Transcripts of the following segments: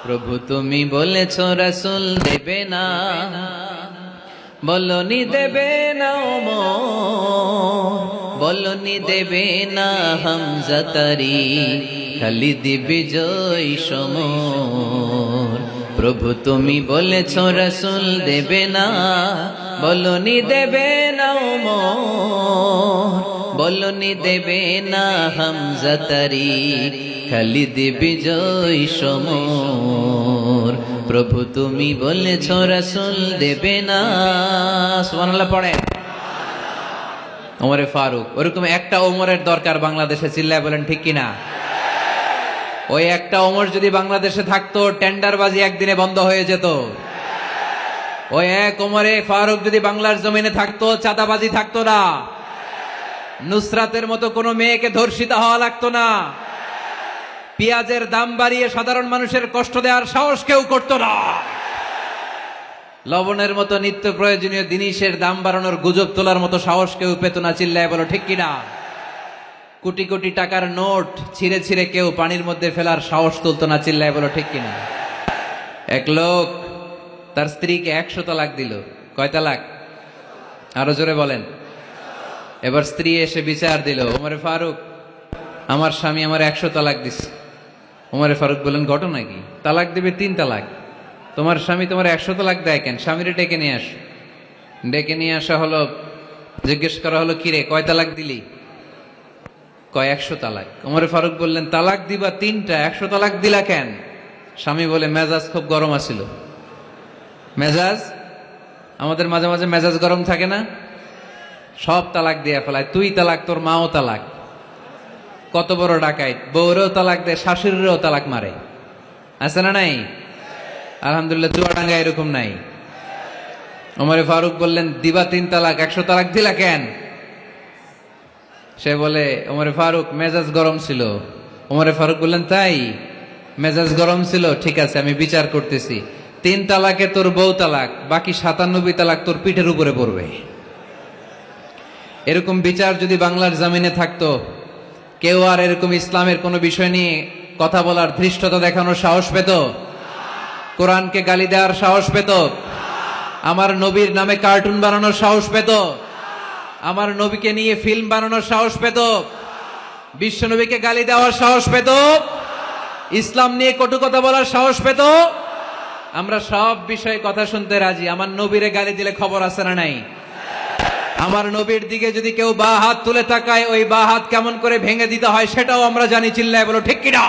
প্রভু তুমি বলেছ রাসূল দেবে না, বলনি দেবে না ওমর, বলনি দেবে না হামজা তারি, খালিদ বিজয় সমর। প্রভু তুমি বলেছ রাসূল দেবে না, বলনি দেবে না ওমর, বলনি দেবে না হামজা তারি, খালিদ বিজয় সমর। প্রভু তুমি বলেছ রাসূল দেবে না। সুবহানাল্লাহ পড়েন। ওমরে ফারুক, ওরকম একটা ওমরের দরকার বাংলাদেশে, চিল্লায় বলেন ঠিক কিনা? ওই একটা ওমর যদি বাংলাদেশে থাকতো, টেন্ডারবাজি একদিনে বন্ধ হয়ে যেত। ওই এক ওমরে ফারুক যদি বাংলার জমিনে থাকতো, চাঁদাবাজি থাকতো না, নুসরাতের মতো কোনো মেয়েকে ধর্ষিতা হওয়া লাগতো না, পেঁয়াজের দাম বাড়িয়ে সাধারণ মানুষের কষ্ট দেওয়ার সাহস কেউ করতো না, লবণের মতো নিত্য প্রয়োজনীয় জিনিসের দাম বাড়ানোর গুজব তোলার মতো সাহস কেউ পেত না। চিল্লায় বলো ঠিক কিনা? কোটি কোটি টাকার নোট ছিঁড়ে ছিঁড়ে কেউ পানির মধ্যে ফেলার সাহস তুলতো না। চিল্লায় বলো ঠিক কিনা? এক লোক তার স্ত্রীকে 100 তালাক দিল। কয় তালাক? আরো জোরে বলেন। এবার স্ত্রী এসে বিচার দিল, ওমরে ফারুক আমার স্বামী আমার 100 তালাক দিচ্ছে। ওমরে ফারুক বললেন ঘটনা কি? তালাক দেবে 3 তালাক, তোমার স্বামী তোমার 100 তালাক দেয় কেন? স্বামীরে ডেকে নিয়ে আস। ডেকে নিয়ে আসা হলো, জিজ্ঞেস করা হলো কিরে কয় তালাক দিলি? কয় 100 তালাক। ওমরে ফারুক বললেন তালাক দিবা 3টা, 100 তালাক দিলা কেন? স্বামী বলে মেজাজ খুব গরম আছিল। মেজাজ, আমাদের মাঝে মাঝে মেজাজ গরম থাকে না? সব তালাক দিয়ে ফেলায়, তুই তালাক, তোর মাও তালাক। কত বড় ডাকাইত, বউরেও তালাক দেয়, শাশুড়িরও তালাক মারে। আছে না নাই? আলহামদুলিল্লাহ চুয়াডাঙ্গা এরকম নাই। ওমরে ফারুক বললেন দিবা 3 তালাক, 100 তালাক দিলা কেন? সে বলে ওমরে ফারুক মেজাজ গরম ছিল। ওমরে ফারুক বললেন তাই? মেজাজ গরম ছিল, ঠিক আছে আমি বিচার করতেছি। 3 তালাকে তোর বউ তালাক, বাকি 97 তালাক তোর পিঠের উপরে পড়বে। এরকম বিচার যদি বাংলার জমিনে থাকতো, কেউ আর এরকম ইসলামের কোনো বিষয় নিয়ে কথা বলার, ধৃষ্টতা দেখানোর সাহস পেত? কোরআনকে গালি দেওয়ার সাহস পেত? আমার নবীর নামে কার্টুন বানানোর সাহস পেত? আমার নবীকে নিয়ে ফিল্ম বানানোর সাহস পেত? বিশ্ব নবীকে গালি দেওয়ার সাহস পেত? ইসলাম নিয়ে কটু কথা বলার সাহস পেত? আমরা সব বিষয়ে কথা শুনতে রাজি। আমার নবীরে গালি দিলে খবর আছে না নাই? আমার নবীর দিকে যদি কেউ বা হাত তুলে তাকায়, ওই বা হাত কেমন করে ভেঙে দিতে হয় সেটাও আমরা জানি। চিল্লায় বলো ঠিক কিনা?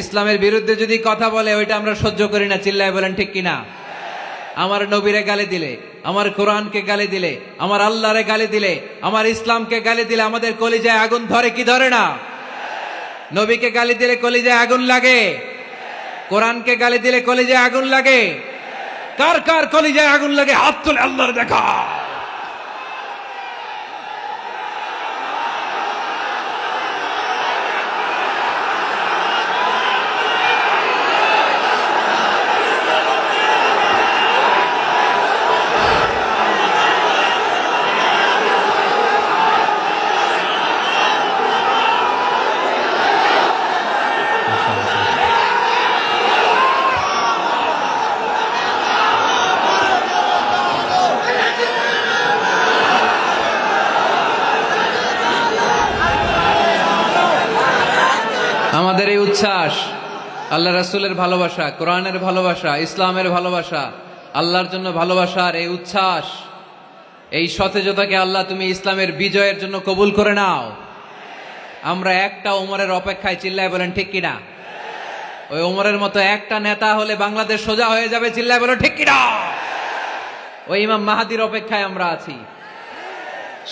ইসলামের বিরুদ্ধে যদি কথা বলে, ওইটা আমরা সহ্য করি না। চিল্লায় বলেন ঠিক কিনা? আমার নবীরে গালি দিলে, আমার কোরআনকে গালি দিলে, আমার আল্লাহরে গালি দিলে, আমার ইসলামকে গালি দিলে আমাদের কলিজায় আগুন ধরে কি ধরে না? নবীকে গালি দিলে কলিজায় আগুন লাগে? কোরআনকে গালি দিলে কলিজায় আগুন লাগে? কার কার কলিজায় আগুন লাগে হাত তুলে আল্লাহর দেখা। আমাদের এই উচ্ছ্বাস, আল্লাহ রাসূলের ভালোবাসা, কোরআনের ভালোবাসা, ইসলামের ভালোবাসা, আল্লাহর জন্য ভালোবাসার এই উচ্ছ্বাস, এই সতেজতাকে আল্লাহ তুমি ইসলামের বিজয়ের জন্য কবুল করে নাও। আমরা একটা ওমরের অপেক্ষায়। চিল্লায় বলেন ঠিক কিনা? ওই ওমরের মতো একটা নেতা হলে বাংলাদেশ সোজা হয়ে যাবে। চিল্লায় বলেন ঠিক কিনা? ওই ইমাম মাহাদির অপেক্ষায় আমরা আছি।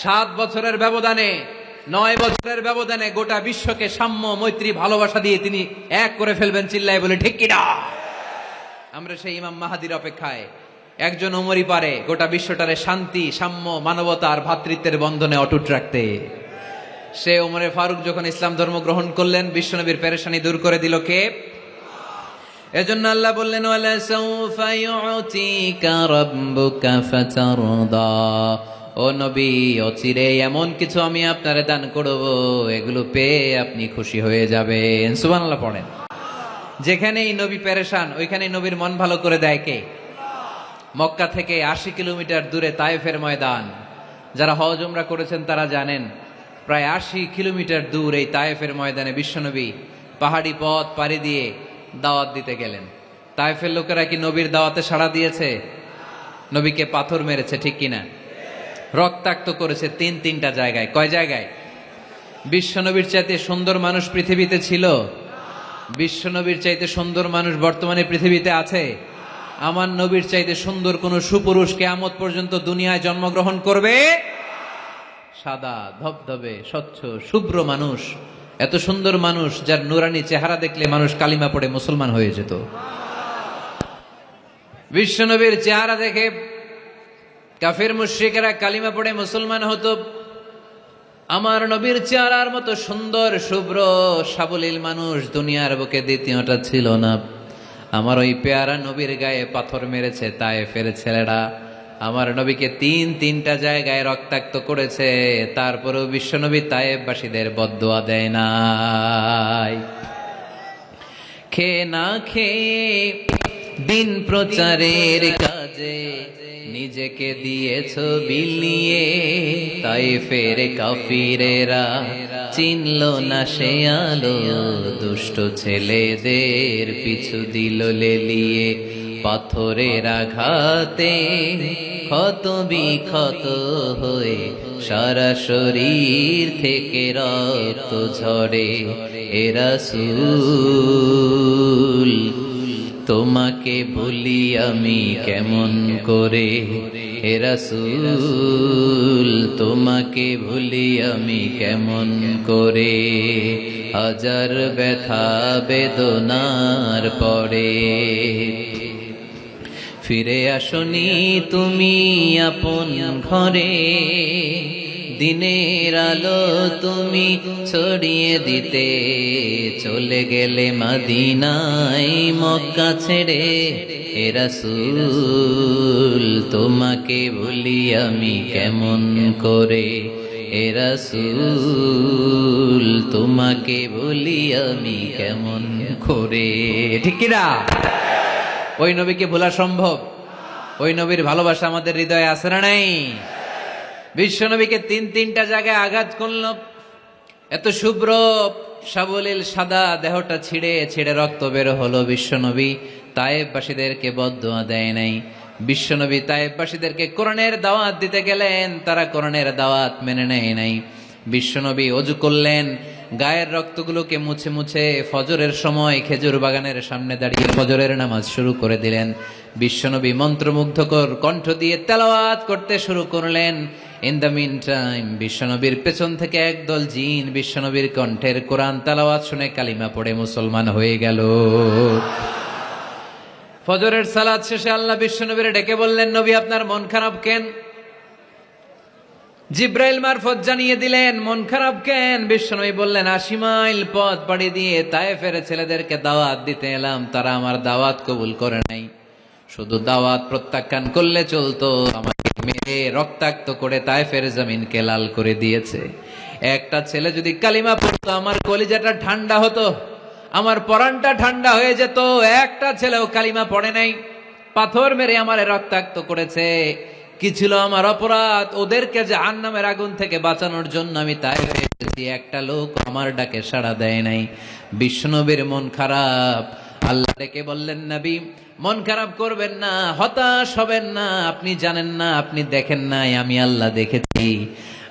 7 বছরের ব্যবধানে, 9 বছরের ব্যবধানে গোটা বিশ্বকে সাম্য, মৈত্রী, ভালোবাসা দিয়ে তিনি এক করে ফেলবেন। চিল্লায় বলে ঠিক কিনা? আমরা সেই ইমাম মাহাদির অপেক্ষায়। একজন ওমরই পারে গোটা বিশ্বটারে শান্তি, সাম্য, মানবতা আর ভ্রাতৃত্বের বন্ধনে অটুট রাখতে। সে ওমরে ফারুক যখন ইসলাম ধর্ম গ্রহণ করলেন, বিশ্বনবীর পেরেশানি দূর করে দিল কে? এজন্য আল্লাহ বললেন ওয়ালা সাউফা ইউতিকা রাব্বুকা ফাতারদা, ও নবী অচিরে এমন কিছু আমি আপনারে দান করব, এগুলো পেয়ে আপনি খুশি হয়ে যাবেন। সুবহানাল্লাহ পড়েন। যেখানেই নবী পেরেশান ওইখানেই নবীর মন ভালো করে দেয় কে? মক্কা থেকে 80 কিলোমিটার দূরে তায়েফের ময়দান। যারা হজ উমরা করেছেন তারা জানেন, প্রায় 80 কিলোমিটার দূর এই তায়েফের ময়দানে বিশ্বনবী পাহাড়ি পথ পাড়ি দিয়ে দাওয়াত দিতে গেলেন। তায়েফের লোকেরা কি নবীর দাওয়াতে সাড়া দিয়েছে? নবীকে পাথর মেরেছে, ঠিক কিনা? রক্তাক্ত করেছে তিনটা জায়গায়। কয় জায়গায়? বিশ্বনবীর চাইতে সুন্দর মানুষ পৃথিবীতে ছিল? বিশ্বনবীর চাইতে সুন্দর মানুষ বর্তমানে পৃথিবীতে আছে? আমার নবীর চাইতে সুন্দর কোন সুপুরুষ কিয়ামত পর্যন্ত দুনিয়ায় জন্মগ্রহণ করবে? সাদা ধবধবে স্বচ্ছ শুভ্র মানুষ, এত সুন্দর মানুষ যার নুরানি চেহারা দেখলে মানুষ কালিমা পড়ে মুসলমান হয়ে যেত। বিশ্বনবীর চেহারা দেখে কাফির মুশরিকেরা কালিমা পড়ে মুসলমান হতো। আমার নবীর চেহারার মতো সুন্দর শুভ্র সাবলীল মানুষ দুনিয়ার বুকে দ্বিতীয়টা ছিল না। আমার ওই পেয়ারা নবীর গায়ে পাথর মেরেছে তায়েফের ছেলেরা। আমার নবীকে তিনটা জায়গায় রক্তাক্ত করেছে, তারপরেও বিশ্বনবী তায়েফবাসীদের বদদুয়া দেয় নাই। খেয়ে না খেয়ে দিন প্রচারের কাজে নিজেকে দিয়েছ বিলিয়ে, তায়েফের কাফিরেরা চিনল না সে আলো, দুষ্ট ছেলেদের পিছু দিল লেলিয়ে। পাথরের আঘাতে ক্ষত বিক্ষত হয়ে সারা শরীর থেকে রক্ত ঝরে। এ রাসূল তোমাকে ভুলি আমি কেমন করে, হে রাসূল তোমাকে ভুলি আমি কেমন করে। হাজার ব্যথা বেদনার পরে ফিরে আসনি তুমি আপন ঘরে, দিনের আলো তুমি ছড়িয়ে দিতে চলে গেলে মদিনায় মক্কা ছেড়ে। হে রাসূল তোমাকে ভুলি আমি কেমন করে, হে রাসূল তোমাকে ভুলি আমি কেমন করে। ঠিক কিনা? ওই নবীকে ভোলা সম্ভব? ওই নবীর ভালোবাসা আমাদের হৃদয়ে আছে না নাই? বিশ্বনবীকে তিনটা জায়গায় আঘাত করল। এত শুভ্র সাবলীল সাদা দেহটা ছিঁড়ে ছিঁড়ে রক্ত বের হলো। বিশ্বনবী তায়েফবাসীদেরকে বদদুয়া দেয় নাই। বিশ্বনবী তায়েফবাসীদেরকে কোরআনের দাওয়াত দিতে গেলেন, তারা কোরআনের দাওয়াত মেনে নেয় নাই। বিশ্বনবী ওযু করলেন, গায়ের রক্তগুলোকে মুছে মুছে ফজরের সময় খেজুর বাগানের সামনে দাঁড়িয়ে ফজরের নামাজ শুরু করে দিলেন। বিশ্বনবী মন্ত্রমুগ্ধকর কণ্ঠ দিয়ে তেলাওয়াত করতে শুরু করলেন। ইন দ্য মিন টাইম বিশ্বনবীর পেছন থেকে একদল জিন বিশ্বনবীর কণ্ঠের কোরআন তেলাওয়াত শুনে কালিমা পড়ে মুসলমান হয়ে গেল। ফজরের সালাত শেষে আল্লাহ বিশ্বনবীর ডেকে বললেন, নবী আপনার মন খারাপ কেন? জিব্রাইল মারফত জানিয়ে দিলেন মন খারাপ কেন। বিশ্বনবী বললেন, 80 মাইল পথ পাড়ি দিয়ে তায়েফের ছেলেদেরকে দাওয়াত দিতে এলাম, তারা আমার দাওয়াত কবুল করে নাই। শুধু দাওয়াত প্রত্যাখ্যান করলে চলতো, আমাকে মেরে রক্তাক্ত করে তায়েফের জমিনকে লাল করে দিয়েছে। একটা ছেলে যদি কালিমা পড়তো আমার কলিজাটা ঠান্ডা হতো, আমার পরানটা ঠান্ডা হয়ে যেত। একটা ছেলেও কালিমা পড়ে নাই, পাথর মেরে আমারে রক্তাক্ত করেছে। কি ছিল আমার অপরাধ? ওদেরকে জাহান্নামের আগুন থেকে বাঁচানোর জন্য আমি তায়েফে এসেছি, একটা লোক আমার ডাকে সাড়া দেয় নাই। বিশ্বনবীর মন খারাপ। আল্লাহ ডেকে বললেন, নবী মন খারাপ করবেন না, হতাশ হবেন না। আপনি জানেন না, আপনি দেখেন নাই, আমি আল্লাহ দেখেছি।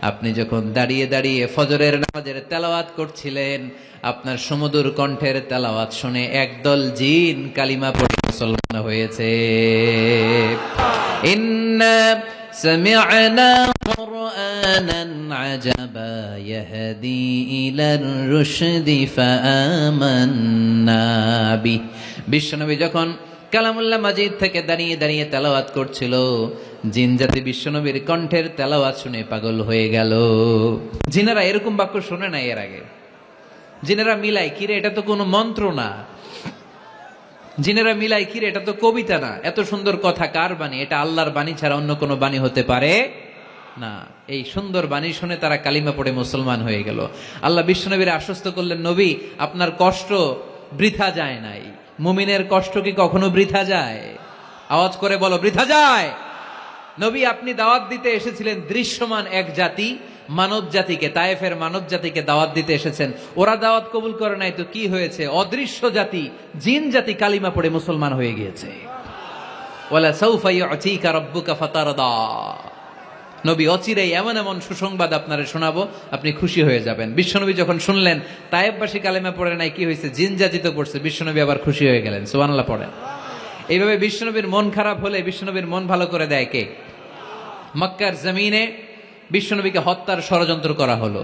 আপনি যখন দাঁড়িয়ে দাঁড়িয়ে ফজরের নামাজের তেলাওয়াত করছিলেন, আপনার সুমধুর কণ্ঠের তেলাওয়াত শুনে একদল জিন কালিমা পড়ে মুসলমান হয়েছে। ইন্না সামি'না কুরআনান আজাবা ইয়াহদি ইলার রুশদি ফাআমান্না বিহি। বিশ্বনবী যখন কালামুল্লাহ মাজিদ থেকে দাঁড়িয়ে দাঁড়িয়ে তেলাওয়াত করছিল, জিন জাতি বিশ্বনবীর কণ্ঠের তেলাওয়াত শুনে পাগল হয়ে গেল। জিনেরা এরকম বাক্য শুনে নাই এর আগে। জিনেরা মিলাই, কিরে এটা তো কোনো মন্ত্র না। জিনেরা মিলাই, কিরে এটা তো কবিতা না। এত সুন্দর কথা কার বাণী? এটা আল্লাহর বাণী ছাড়া অন্য কোনো বাণী হতে পারে না। এই সুন্দর বাণী শুনে তারা কালিমা পড়ে মুসলমান হয়ে গেল। আল্লাহ বিশ্বনবীর আশ্বস্ত করলেন, নবী আপনার কষ্ট বৃথা যায় নাই। মুমিনের কষ্ট কি কখনো বৃথা যায়? আওয়াজ করে বলো, বৃথা যায়? নবী, আপনি দাওয়াত দিতে এসেছিলেন দৃশ্যমান এক জাতি, মানব জাতিকে, তায়েফের মানব জাতিকে দাওয়াত দিতে এসেছেন। ওরা দাওয়াত কবুল করে নাই তো কি হয়েছে? অদৃশ্য জাতি, জিন জাতি কালিমা পড়ে মুসলমান হয়ে গিয়েছে। ওয়ালা সাউফা ইউতিকা রাব্বুকা ফাতারদা। নবী, অচিরেই এমন এমন সুসংবাদ আপনারে শোনাবো, আপনি খুশি হয়ে যাবেন। বিশ্বনবী যখন শুনলেন তায়েফবাসী কালিমা পড়ে নাই, কি হয়েছে? জিন জাতি তো পড়ছে। বিশ্বনবী আবার খুশি হয়ে গেলেন। সুবহানাল্লাহ পড়েন। এইভাবে বিশ্বনবীর মন খারাপ হলে বিশ্বনবীর মন ভালো করে দেয় কে? মক্কার জমিনে বিশ্বনবীকে হত্যার ষড়যন্ত্র করা হলো।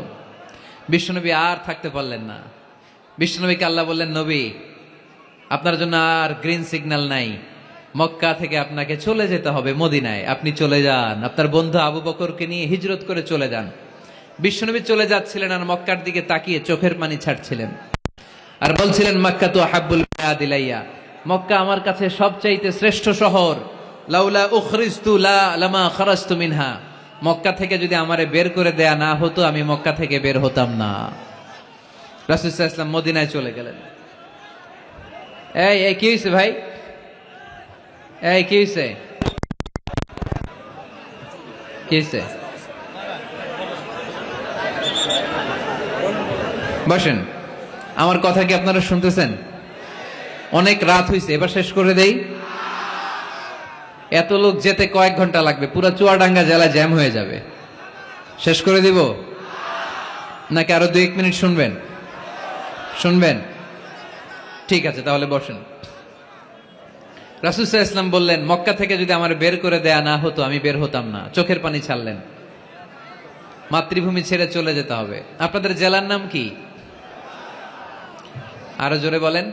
বিশ্বনবী আর থাকতে পারলেন না। বিশ্বনবীকে আল্লাহ বললেন, নবী, আপনার জন্য আর গ্রিন সিগন্যাল নাই, মক্কা থেকে আপনাকে চলে যেতে হবে মদিনায়। আপনি চলে যান, আপনার বন্ধু আবু বকরকে নিয়ে হিজরত করে চলে যান। বিশ্বনবী চলে যাচ্ছিলেন আর মক্কার দিকে তাকিয়ে চোখের পানি ছাড়ছিলেন আর বলছিলেন, মক্কা তো আহাব্বুল বিলাদ ইলাইয়া, মক্কা আমার কাছে সবচাইতে শ্রেষ্ঠ শহর। লাউলা উখরিজতু লামা খারাজতু মিনহা, মক্কা থেকে যদি আমারে বের করে দেয়া না হতো আমি মক্কা থেকে বের হতাম না। রাসূল সাল্লাল্লাহু আলাইহি ওয়াসাল্লাম মদিনায় চলে গেলেন। এই কি হইছে ভাই? এই কি হইছে? কি হইছে? বসেন। আমার কথা কি আপনারা শুনতেছেন? অনেক রাত হইছে, এবার শেষ করে দেই। এত লোক যেতে কয়েক ঘন্টা লাগবে, পুরো চুয়াডাঙ্গা জেলা জ্যাম হয়ে যাবে। শেষ করে দিব নাকি আরো 2-1 মিনিট শুনবেন? শুনবেন? ঠিক আছে, তাহলে বসেন। রাসূল সাল্লাল্লাহু আলাইহি ওয়াসাল্লাম বললেন, মক্কা থেকে যদি আমার বের করে দেয়া না হতো আমি বের হতাম না। চোখের পানি ছাড়লেন। মাতৃভূমি ছেড়ে চলে যেতে হবে। আপনাদের জেলার নাম কি? আরো জোরে বলেন।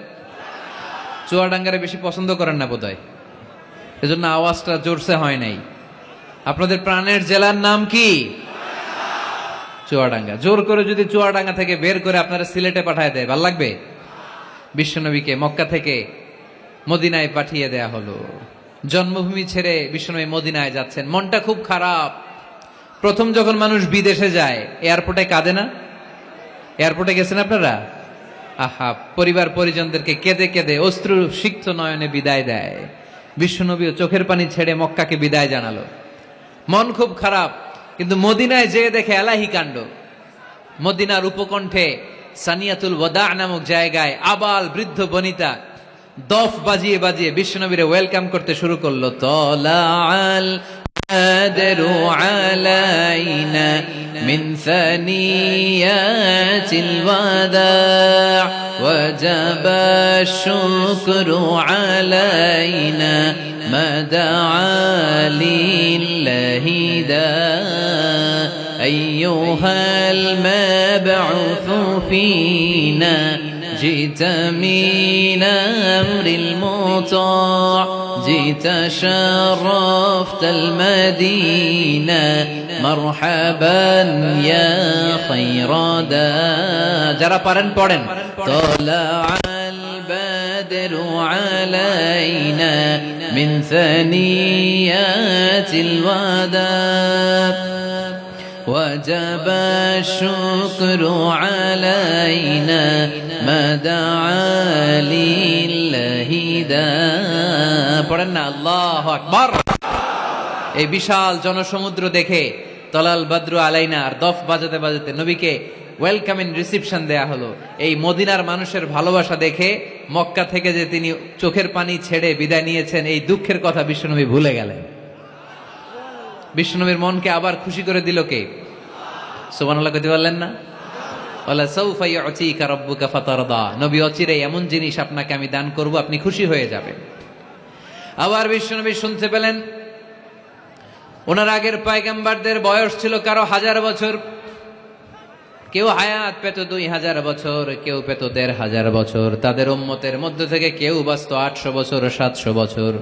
চুয়াডাঙ্গারে বেশি পছন্দ করেন না বোধহয়, এজন্য আওয়াজটা জোরসে হয় নাই। আপনাদের প্রাণের জেলার নাম কি? চুয়াডাঙ্গা। জোর করে যদি চুয়াডাঙ্গা থেকে বের করে আপনারা সিলেটে পাঠায় দেয়, ভাল লাগবে? বিশ্বনবীকে মক্কা থেকে মদিনায় পাঠিয়ে দেয়া হলো। জন্মভূমি ছেড়ে বিশ্বনবী মদিনায় যাচ্ছেন, মনটা খুব খারাপ। প্রথম যখন মানুষ বিদেশে যায় এয়ারপোর্টে কাঁদে না? এয়ারপোর্টে গেছেন আপনারা? আহা, পরিবার পরিজনদেরকে কেঁদে কেঁদে অশ্রু সিক্ত নয়নে বিদায় দেয়। বিশ্বনবীও চোখের পানি ছেড়ে মক্কাকে বিদায় জানালো। মন খুব খারাপ, কিন্তু মদিনায় যেয়ে দেখে এলাহি কাণ্ড। মদিনার উপকণ্ঠে সানিয়াতুল ওয়াদা নামক জায়গায় আবাল বৃদ্ধ বনিতা দফ বাজিয়ে বাজিয়ে বিশ্বনবীরে ওয়েলকাম করতে শুরু করলো। তলাআল বাদরু আলাইনা মিন সানিয়াতিল ওয়াদা ওয়াজাবা শুকরু আলাইনা মা দাআ লিল্লাহি দা আইয়ুহাল মাবউসু ফীনা جئت من أمر المطاع جئت شرفت المدينة مرحبا يا خير دا যারা পারেন পড়েন। طلع البدر علينا من ثنيات الوداع وجب الشكر علينا ما دعا لله دا পড়েন না আল্লাহু আকবার। এই বিশাল জনসমুদ্র দেখে তলাল বদরু আলাইনা আর দফ বাজাতে বাজাতে নবীকে ওয়েলকামিং রিসিপশন দেয়া হলো। এই মদিনার মানুষের ভালোবাসা দেখে মক্কা থেকে যে তিনি চোখের পানি ছেড়ে বিদায় নিয়েছেন এই দুঃখের কথা বিশ্বনবী ভুলে গেলেন। বিশ্বনবীর মনকে আবার খুশি করে দিল কে? সুবহানাল্লাহ কইতে পারলেন না? ওয়ালা সাউফা ইউতিকা রাব্বুকা ফাতারদা। নবী, অচিরেই এমন জিনিস আপনাকে আমি দান করব, আপনি খুশি হয়ে যাবেন। আবার বিশ্বনবী শুনতে পেলেন ওনার আগের পয়গম্বরদের বয়স ছিল কারো 1000 বছর, কেউ হায়াত পেত 2000 বছর, কেউ পেত 1500 বছর। তাদের উম্মতের মধ্য থেকে কেউ বাঁচত 800 বছর, 700 বছর।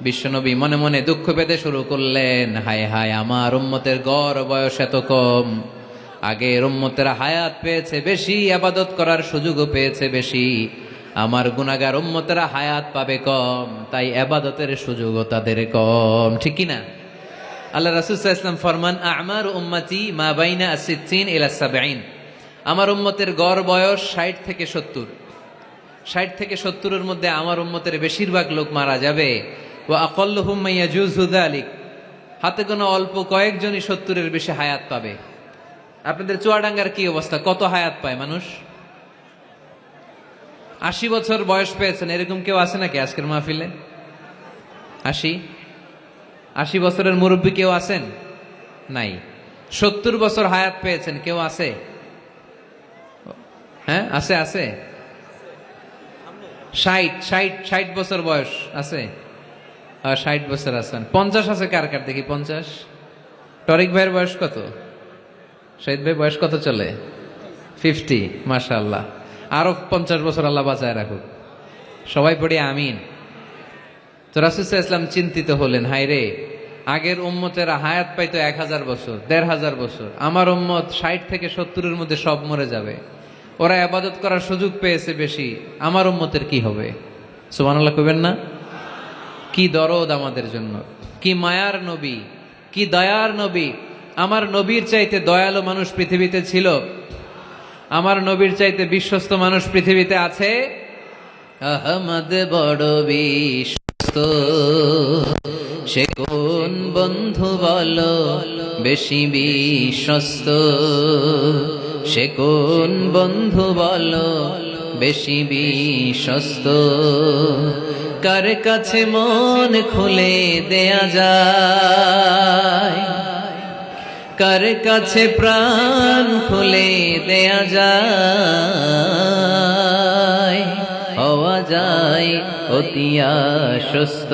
বিশ্বনবী মনে মনে দুঃখ পেতে শুরু করলেন, হায় হায়, আমার উম্মতের গড় বয়স এত কম। আগের উম্মতেরা হায়াত পেয়েছে বেশি, ইবাদত করার সুযোগও পেয়েছে বেশি। আমার গুনাহগার উম্মতেরা হায়াত পাবে কম, তাই ইবাদতের সুযোগও তাদের কম। ঠিক কি না? আল্লাহ রাসূল সাল্লাল্লাহু আলাইহি ওয়াসাল্লাম ফরমান, আমারু উম্মতি মা বাইনা আস-সিত্তিন ইলা 70। আমার উম্মতের গড় বয়স 60 থেকে 70। 60 থেকে 70-এর মধ্যে আমার উম্মতের বেশিরভাগ লোক মারা যাবে। ওয়া আকাল্লুহুম মাইয়াজুযু যালিক, হাতে গোনা অল্প কয়েকজনই 70-এর বেশি হায়াত পাবে। আপনাদের চুয়াডাঙ্গার কি অবস্থা, কত হায়াত পায় মানুষ? 80 বছর বয়স পেয়েছেন এরকম কেউ আছে নাকি আজকের মাহফিলে? 80 বছরের মুরব্বী কেউ আছেন? নাই। 70 বছর হায়াত পেয়েছেন কেউ আছে? হ্যাঁ আছে আছে। 60 বছর বয়স আছে? 60 বছর আছেন। 50 আছে কার কার দেখি? 50। টরিক ভাইয়ের বয়স কত? শহীদ ভাই বয়স কত চলে? 50। মাশাআল্লাহ, আরো 50 বছর আল্লাহ বাঁচায় রাখুক। সবাই পড়ি আমিন। তো রাসূল সাল্লাল্লাহু আলাইহি ওয়াসাল্লাম চিন্তিত হলেন, হায় রে, আগের উম্মতেরা হায়াত পাইতো 1000 বছর, 1500 বছর, আমার উম্মত 60 থেকে 70-এর মধ্যে সব মরে যাবে। ওরা ইবাদত করার সুযোগ পেয়েছে বেশি, আমার উম্মতের কি হবে? সুবহানাল্লাহ কইবেন না? কি দরদ আমাদের জন্য, কি মায়ার নবী, কি দয়ার নবী। আমার নবীর চাইতে দয়ালু মানুষ পৃথিবীতে ছিল? আমার নবীর চাইতে বিশ্বস্ত মানুষ পৃথিবীতে আছে? আহমদ বড় বিশ্বস্ত, সে কোন বন্ধু বলো বেশি বিশ্বস্ত, সে কোন বন্ধু বলো বেশি বিশ্বস্ত, কার কাছে মন খুলে দেয়া যায়, কার কাছে প্রাণ খুলে দেয়া যায়, হওয়া যায় অতি আশ্বস্ত,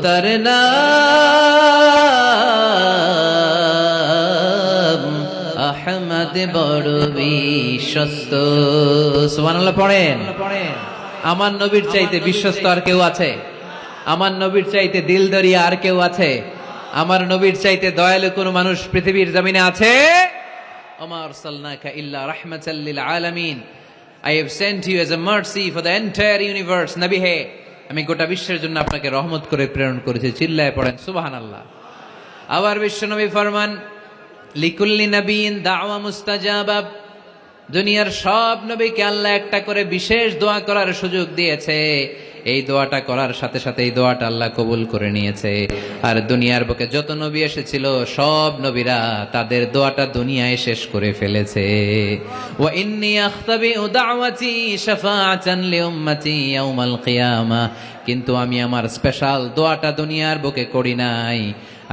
তার নাম আহমদ বড় বিশ্বস্ত। সুবহানাল্লাহ পড়েন। আমার নবীর চাইতে বিশ্বস্ত আর কেউ আছে? আমার নবীর চাইতে দিলদরিয়া আর কেউ আছে? আমার নবীর চাইতে দয়ালু কোন মানুষ পৃথিবীর জমিনে আছে? ওমা আরসালনাকা ইল্লা রাহমাতাল লিল আলামিন, I have sent you as a mercy for the entire universe. নবী হে, আমি গোটা বিশ্বের জন্য আপনাকে রহমত করে প্রেরণ করেছি। চিল্লায় পড়েন সুবহানাল্লাহ। আবার বিশ্ব নবী ফরমান, লিকুল্লি নবিয়িন দাওয়া মুস্তাজাবা, দুনিয়ার সব নবীকে আল্লাহ একটা করে বিশেষ দোয়া করার সুযোগ দিয়েছে। এই দোয়াটা করার সাথে সাথে এই দোয়াটা আল্লাহ কবুল করে নিয়েছে। আর দুনিয়ার বুকে যত নবী এসেছিল সব নবীরা তাদের দোয়াটা দুনিয়ায় শেষ করে ফেলেছে। ওয়া ইন্নী আখতাবিউ দাওয়াতি শাফাআতান লিউম্মতি ইয়াউমাল কিয়ামাহ, কিন্তু আমি আমার স্পেশাল দোয়াটা দুনিয়ার বুকে করি নাই,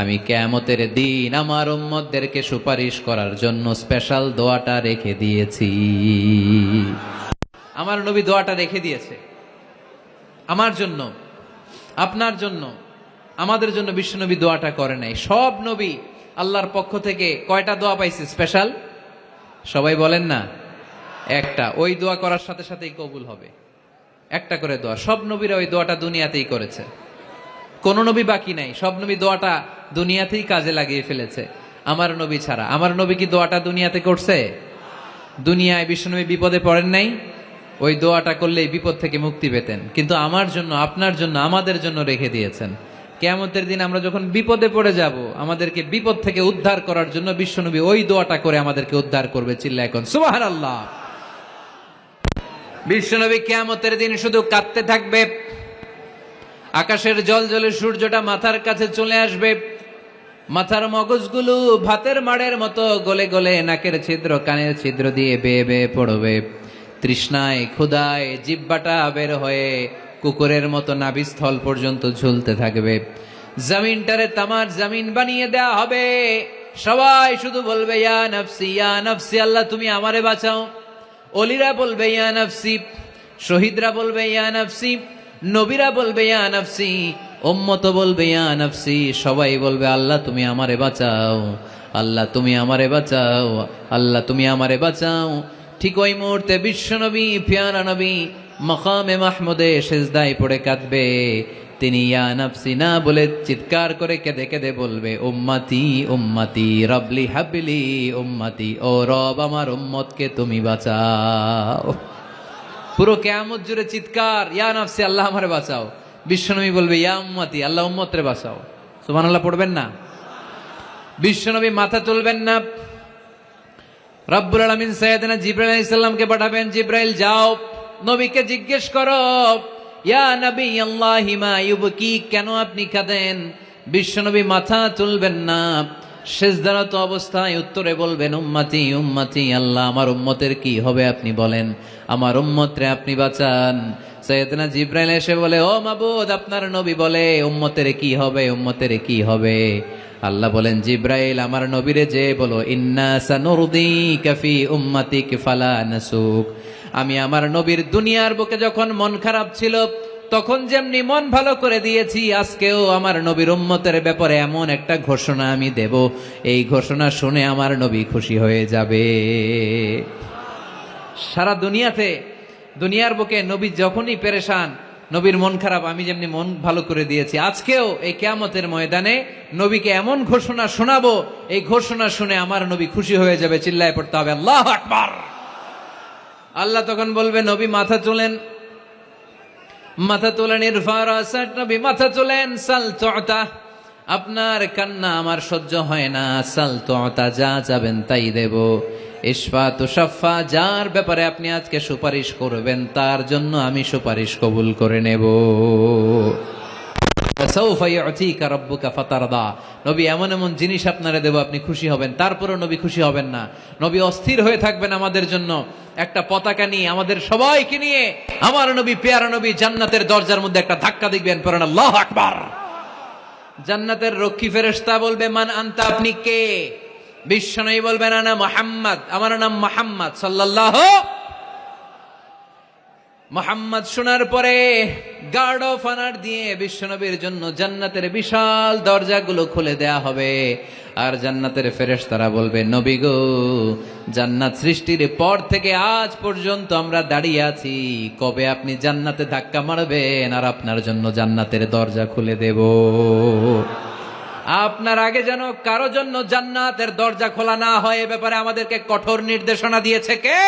আমি কিয়ামতের দিন আমার উম্মতদেরকে সুপারিশ করার জন্য স্পেশাল দোয়াটা রেখে দিয়েছি। আমার নবী দোয়াটা রেখে দিয়েছে আমার জন্য, আপনার জন্য, আমাদের জন্য। বিশ্বনবী দোয়াটা করে নাই। সব নবী আল্লাহর পক্ষ থেকে কয়টা দোয়া পাইছে স্পেশাল? সবাই বলেন না? একটা। ওই দোয়া করার সাথে সাথেই কবুল হবে। একটা করে দোয়া, সব নবীরা ওই দোয়াটা দুনিয়াতেই করেছে। কোন নবী বাকি নাই, সব নবী দোয়াটা দুনিয়াতেই কাজে লাগিয়ে ফেলেছে আমার নবী ছাড়া। আমার নবী কি দোয়াটা দুনিয়াতে করছে? দুনিয়ায় বিশ্বনবী বিপদে পড়েন নাই, ওই দোয়াটা করলেই বিপদ থেকে মুক্তি পেতেন। কিন্তু আমার জন্য, আপনার জন্য, আমাদের জন্য রেখে দিয়েছেন। কিয়ামতের দিন আমরা যখন বিপদে পড়ে যাব, আমাদেরকে বিপদ থেকে উদ্ধার করার জন্য বিশ্বনবী ওই দোয়াটা করে আমাদেরকে উদ্ধার করবে। চিল্লায় এখন সুবহানাল্লাহ। বিশ্বনবী কিয়ামতের দিন শুধু কাঁদতে থাকবে, আকাশের জল জলে সূর্যটা মাথার কাছে চলে আসবে, মাথার মগজগুলো ভাতের মাড়ের মতো গলে গলে নাকের ছিদ্র কানের ছিদ্র দিয়ে বেয়ে বেয়ে পড়বে। তৃষ্ণায় ক্ষুধায় জিহ্বাটা বের হয়ে কুকুরের মতো নাভিস্থল পর্যন্ত ঝুলতে থাকবে। জমিনটারে তামার জমিন বানিয়ে দেয়া হবে। সবাই শুধু বলবে ইয়া নফসি ইয়া নফসি, আল্লাহ তুমি আমারে বাঁচাও। অলিরা বলবে ইয়া নফসি, শহীদরা বলবে ইয়া নফসি, নবীরা বলবে ইয়া নফসি, উম্মত বলবে ইয়া নফসি। সবাই বলবে আল্লাহ তুমি আমারে বাঁচাও, আল্লাহ তুমি আমারে বাঁচাও, আল্লাহ তুমি আমারে বাঁচাও। ঠিক ওই মুহূর্তে বিশ্বনবী প্যারা নবী মাকামে মাহমুদে সিজদায় পড়ে কাঁদবে। তিনি ইয়া নফসি না বলে চিৎকার করে কেঁদে কেঁদে বলবে উম্মতি উম্মতি রবলি হাবলি উম্মতি, ও রব আমার উম্মতকে তুমি বাঁচাও। পুরো কিয়ামত জুড়ে চিৎকার ইয়া নফসি, আল্লাহ আমারে বাঁচাও। বিশ্বনবী বলবে ইয়া উম্মতি, আল্লাহ উম্মতরে বাঁচাও। সুবহানাল্লাহ পড়বেন না? বিশ্বনবী মাথা তুলবেন না। রব্বুল আলামিন সাইয়েদনা জিবরাইল আলাইহিস সালামকে পাঠাবেন, জিবরাইল যাও নবীকে জিজ্ঞেস করো, ইয়া নবী আল্লাহি মা ইউবকি, কেন আপনি কাঁদেন? বিশ্বনবী মাথা তুলবেন না, সিজদারত অবস্থায় উত্তরে বলবেন, উম্মতি উম্মতি, আল্লাহ আমার উম্মতের কি হবে আপনি বলেন, আমার উম্মতরে আপনি বাঁচান। সাইয়েদনা জিবরাইল এসে বলে, ও মাবুদ, আপনার নবী বলে উম্মতের কি হবে, উম্মতের কি হবে? আল্লাহ বলেন, জিবরাইল আমার নবীরে যে বলো, ইন্না সানুরদিকা ফি উম্মাতিক ফালা নাসুক। আমি আমার নবীর দুনিয়ার বুকে যখন মন খারাপ ছিল তখন যেমনি মন ভালো করে দিয়েছি, আজকেও আমার নবীর উম্মতের ব্যাপারে এমন একটা ঘোষণা আমি দেব, এই ঘোষণা শুনে আমার নবী খুশি হয়ে যাবে। সারা দুনিয়াতে, দুনিয়ার বুকে নবী যখনই পেরেশান, নবীর মন খারাপ, আমি যেমনি মন ভালো করে দিয়েছি, আজকেও এই কিয়ামতের ময়দানে নবীকে এমন ঘোষণা শোনাবো, এই ঘোষণা শুনে আমার নবী খুশি হয়ে যাবে। চিল্লায় পড়তে হবে আল্লাহু আকবার। আল্লাহ তখন বলবে, নবী মাথা তোলেন, মাথা তোলেন, ইরফা রাসাক, নবী মাথা তোলেন, সাল তুতা, আপনার কান্না আমার সহ্য হয় না, সাল তুতা, যা চাবেন তাই দেব। ইশফা তুশাফা, যার ব্যাপারে আপনি আজকে সুপারিশ করবেন তার জন্য আমি সুপারিশ কবুল করে নেব। সাউফা ইউতিকা রাব্বুকা ফাতারদা, নবী এমন এমন জিনিস আপনারে দেব আপনি খুশি হবেন। তারপরেও নবী খুশি হবেন না, নবী অস্থির হয়ে থাকবেন আমাদের জন্য। একটা পতাকা নিয়ে, আমাদের সবাইকে নিয়ে আমার নবী, পেয়ারা নবী জান্নাতের দরজার মধ্যে একটা ধাক্কা দিবেন, পড়েন আল্লাহু আকবার। জান্নাতের রক্ষী ফেরেশতা বলবে, মান আনতা, আপনি কে? বিশ্বনবী বলবেন, আনা মুহাম্মদ, আমার নাম মুহাম্মদ সাল্লাল্লাহু। মুহাম্মদ শোনার পরে গার্ড অফ অনার দিয়ে বিশ্বনবীর জন্য জান্নাতের বিশাল দরজাগুলো খুলে দেয়া হবে। আর জান্নাতের ফেরেশতারা বলবে, নবী গো, জান্নাত সৃষ্টির পর থেকে আজ পর্যন্ত আমরা দাঁড়িয়ে আছি, কবে আপনি জান্নাতে ধাক্কা মারবেন আর আপনার জন্য জান্নাতের দরজা খুলে দেব। আপনার আগে যেন কারো জন্য জান্নাতের দরজা খোলা না হয়, এ ব্যাপারে আমাদেরকে কঠোর নির্দেশনা দিয়েছে কে?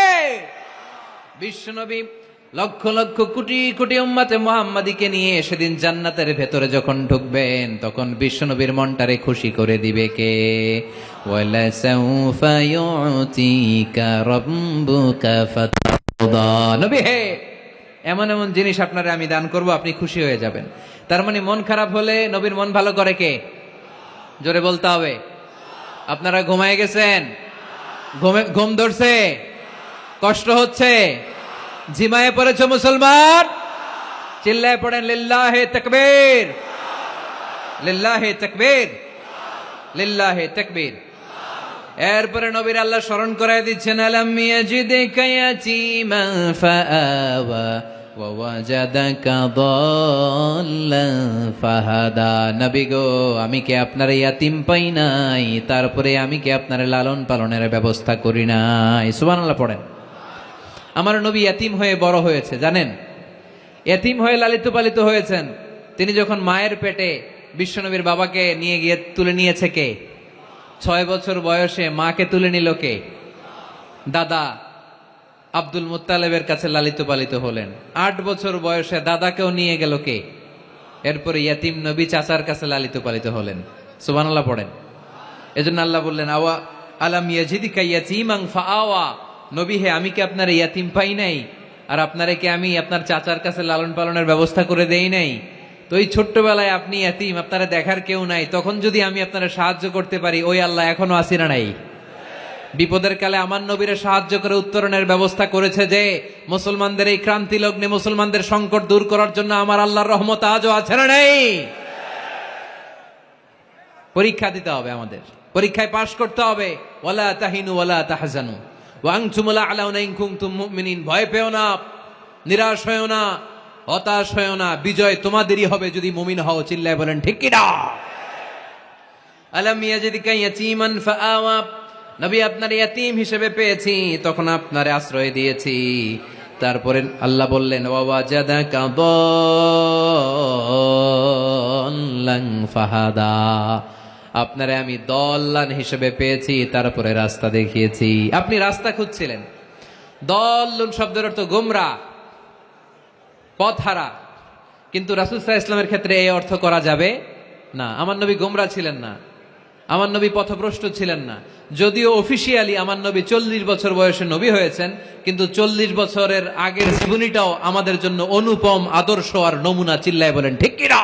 বিশ্বনবী লক্ষ লক্ষ কোটি কোটি উম্মতে মুহাম্মাদীকে নিয়ে সেদিন জান্নাতের ভেতরে যখন ঢুকবেন, তখন বিশ্বনবীর মনটারে খুশি করে দিবে কে? ওয়ালা সাউফা ইউতিকা রাব্বুকা ফাতারদা, নবী হে, এমন এমন জিনিস আপনারে আমি দান করব, আপনি খুশি হয়ে যাবেন। তার মানে মন খারাপ হলে নবীর মন ভালো করে কে? জোরে বলতে হবে। আপনারা ঘুমায় গেছেন? ঘুম ধরছে? কষ্ট হচ্ছে? জিমায়ে পড়েছো মুসলমান? চিল্লায় পড়েন লিল্লাহে তাকবীর, লিল্লাহে তাকবীর, লিল্লাহে তাকবীর। এরপরে নবীর আল্লাহ স্মরণ করায় দিচ্ছেন, আলাম ইয়াজিদকা ইয়াতীমান ফাআওয়া ওয়া ওয়াজাদাকা দাল্লান ফাহাদা। নবী গো, আমি কি আপনার ইয়াতিম পাই নাই, তারপরে আমি কি আপনার লালন পালনের ব্যবস্থা করি নাই? সুবহানাল্লাহ পড়েন। আমার নবী ইয়াতিম হয়ে বড় হয়েছে, জানেন? ইয়াতিম হয়ে লালিত পালিত হয়েছেন। তিনি যখন মায়ের পেটে, বিশ্বনবীর বাবাকে নিয়ে গিয়ে তুলে নিয়েছে কে? 6 বছর বয়সে মাকে তুলে নিল কে? দাদা আব্দুল মুত্তালেবের কাছে লালিত পালিত হলেন। 8 বছর বয়সে দাদাকেও নিয়ে গেল কে? এরপরে ইয়াতিম নবী চাচার কাছে লালিত পালিত হলেন। সুবহানাল্লাহ পড়েন। এজন্য আল্লাহ বললেন, আওয়া আলাম ইয়াজিদিকা ইয়াতীমান ফাআওয়া, নবী হে, আমি কি আপনার ইয়াতিম পাই নাই, আর আপনারে কি আমি আপনার চাচার কাছে লালন পালনের ব্যবস্থা করে দেই নাই? তো এই ছোট্টবেলায় আপনি ইয়াতিম, আপনারা দেখার কেউ নাই, তখন যদি আমি আপনারা সাহায্য করতে পারি, ওই আল্লাহ এখনো আসিনা নাই? বিপদের কালে আমার নবীরে সাহায্য করে উত্তরণের ব্যবস্থা করেছে যে, মুসলমানদের এই ক্রান্তি লগ্নে মুসলমানদের সংকট দূর করার জন্য আমার আল্লাহর রহমত আজও আছে না নাই? পরীক্ষা দিতে হবে, আমাদের পরীক্ষায় পাশ করতে হবে। ওয়ালা তাহিনু ওয়ালা তাহজানু ওয়া আনতুমুল আ'লাউনা ইন কুনতুম মুমিনিন। ভয় পেও না, নিরাশ হয়ো না, হতাশ হয়ো না, বিজয় তোমাদেরই হবে যদি মুমিন হও। চিল্লায় বলেন ঠিক কি না? আলাম ইয়াজিদিকা ইয়াতীমান ফাআওয়া, নবী আপনার ইয়াতীম হিসেবে পেয়েছি, তখন আপনারে আশ্রয় দিয়েছি। তারপরে আল্লাহ বললেন, ওয়া ওয়াজাদাকা দাল্লান ফাহাদা, আপনারে আমি দল্লান হিসেবে পেয়েছি, তারপরে রাস্তা দেখিয়েছি। আপনি রাস্তা খুঁজছিলেন। দল্লুন শব্দের অর্থ গোমরা, পথহারা, কিন্তু রাসূল সাল্লাল্লাহু আলাইহি ওয়াসাল্লামের ক্ষেত্রে এই অর্থ করা যাবে না। আমার নবী গোমরা ছিলেন না, আমার নবী পথভ্রষ্ট ছিলেন না। যদিও অফিসিয়ালি আমার নবী 40 বছর বয়সে নবী হয়েছেন, কিন্তু 40 বছরের আগের জীবনীটাও আমাদের জন্য অনুপম আদর্শ আর নমুনা। চিল্লায় বলেন ঠিক কিনা?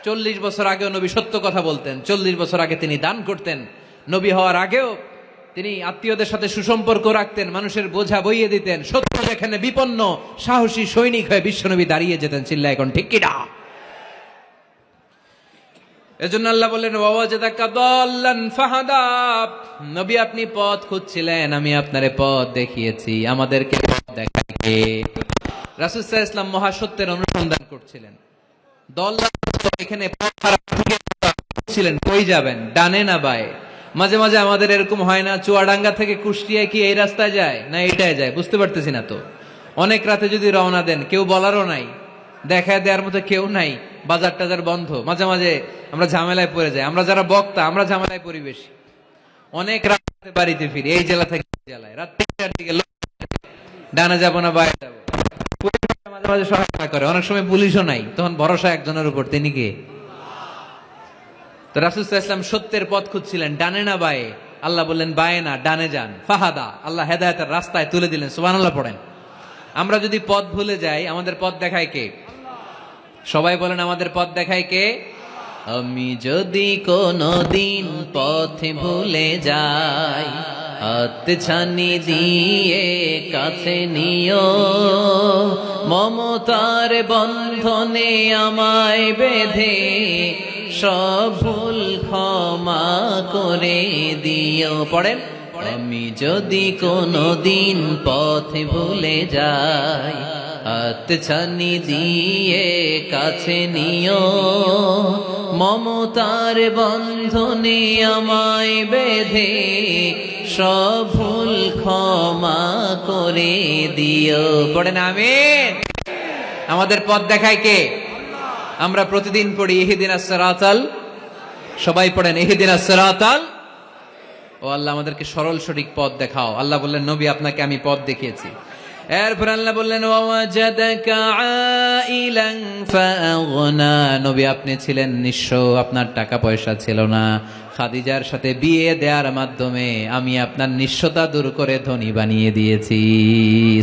40 বছর আগেও নবী সত্য কথা বলতেন। 40 বছর আগে তিনি দান করতেন। নবী হওয়ার আগেও তিনি আত্মীয়দের সাথে সুসম্পর্ক রাখতেন, মানুষের বোঝা বইয়ে দিতেন। সত্য যেখানে বিপন্ন, সাহসী সৈনিক হয়ে বিশ্বনবী দাঁড়িয়ে যেতেন। চিল্লায় এখন ঠিক কিনা? এজন্য আল্লাহ বললেন ওয়াওয়াজাদাকা দাল্লান ফাহাদা। নবী আপনি পথ খুঁজছিলেন, আমি আপনারে পথ দেখিয়েছি। আমাদেরকে পথ দেখায় কে? রাসূল সাল্লাল্লাহু আলাইহি ওয়াসাল্লাম মহাসত্যের অনুসন্ধান করছিলেন। দল্লান এখানে পথ হারা খুঁজছিলেন, কই যাবেন, ডানে না বায়ে? মাঝে মাঝে আমাদের এরকম হয় না, চুয়াডাঙ্গা থেকে কুষ্টিয়ায় কি এই রাস্তায় যায় না এইটায় যায়, বুঝতে পারতেছি না তো। অনেক রাতে যদি রওনা দেন, কেউ বলারও নাই, দেখায় দেওয়ার মতো কেউ নাই, বাজার টাজার বন্ধ, মাঝে মাঝে আমরা ঝামেলায় পড়ে যাই। আমরা যারা বক্তা, আমরা ঝামেলায় পড়ি বেশি। অনেক রাতে বাড়িতে ফিরি, এই জেলা থেকে জেলায়, রাত 3টার দিকে ডানে যাবো না বায়ে যাবো, মাঝে মাঝে সহায়তা করে। অনেক সময় পুলিশও নাই, তখন ভরসা একজনের উপর, তিনি কে? তো রাসূল সাল্লাল্লাহু আলাইহি ওয়াসাল্লাম সত্যের পথ খুঁজছিলেন, ডানে না বায়ে? আল্লাহ বললেন বায়ে না, ডানে যান। ফাহাদা, আল্লাহ হেদায়েতের রাস্তায় তুলে দিলেন। সুবহানাল্লাহ পড়েন। আমরা যদি পথ ভুলে যাই, আমাদের পথ দেখায় কে? সবাই বলেন, আমাদের পথ দেখায় কে? আমি যদি কোনদিন পথ ভুলে যাই, হাত ছানি দিয়ে কাছে নিও, মমতার বন্ধনে আমায় বেঁধে সব ভুল ক্ষমা করে দিও। পড়েন, আমি যদি কোনদিন পথ ভুলে যাই, হাত ছানি দিয়ে কাছে নিও, মমতার বন্ধনে আমায় বেঁধে সব ভুল ক্ষমা করে দিও। পড়েন আমিন। আমাদের পথ দেখায় কে? আমরা প্রতিদিন পড়ি ইহদিনাস সিরাতাল, সবাই পড়েন ইহদিনাস সিরাতাল। ও আল্লাহ, আমাদেরকে সরল সঠিক পথ দেখাও। আল্লাহ বললেন নবী আপনাকে আমি পথ দেখিয়েছি। এরপর আল্লাহ বললেন ওয়াজাদাকা আইলান ফাআগনা। নবী আপনি ছিলেন নিঃস্ব, আপনার টাকা পয়সা ছিল না। খাদিজার সাথে বিয়ে দেওয়ার মাধ্যমে আমি আপনার নিঃস্বতা দূর করে ধনী বানিয়ে দিয়েছি।